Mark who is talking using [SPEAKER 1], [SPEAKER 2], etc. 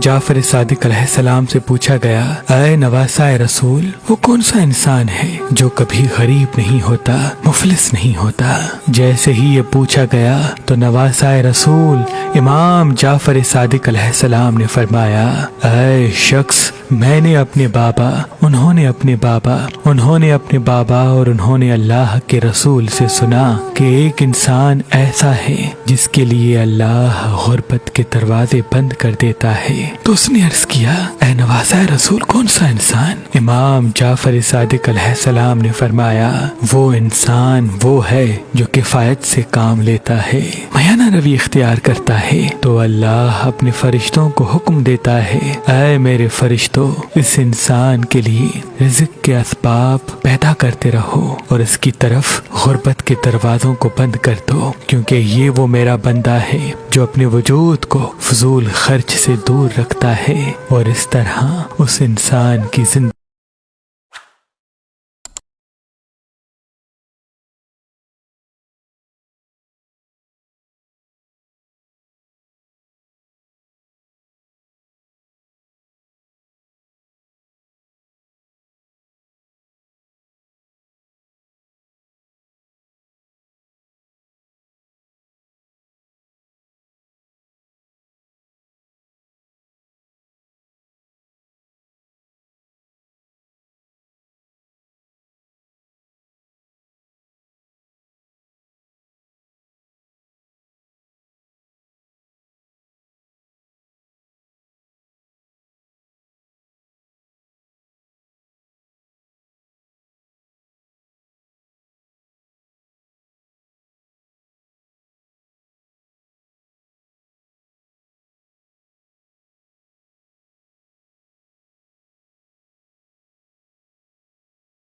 [SPEAKER 1] جعفر صادق علیہ السلام سے پوچھا گیا، اے نواسائے رسول، وہ کون سا انسان ہے جو کبھی غریب نہیں ہوتا، مفلس نہیں ہوتا؟ جیسے ہی یہ پوچھا گیا تو نواسائے رسول امام جعفر صادق علیہ السلام نے فرمایا، اے شخص، میں نے اپنے بابا، انہوں نے اپنے بابا، انہوں نے اپنے بابا اور انہوں نے اللہ کے رسول سے سنا کہ ایک انسان ایسا ہے جس کے لیے اللہ غربت کے دروازے بند کر دیتا ہے۔ تو اس نے عرض کیا، اے نواسائے رسول، کون سا انسان؟ امام جعفر صادق علیہ السلام نے فرمایا، وہ انسان وہ ہے جو کفایت سے کام لیتا ہے، میانہ روی اختیار کرتا ہے تو اللہ اپنے فرشتوں کو حکم دیتا ہے، اے میرے فرشتوں، اس انسان کے لیے رزق کے اسباب پیدا کرتے رہو اور اس کی طرف غربت کے دروازوں کو بند کر دو، کیونکہ یہ وہ میرا بندہ ہے جو اپنے وجود کو فضول خرچ سے دور رکھتا ہے، اور اس طرح اس انسان کی زندگی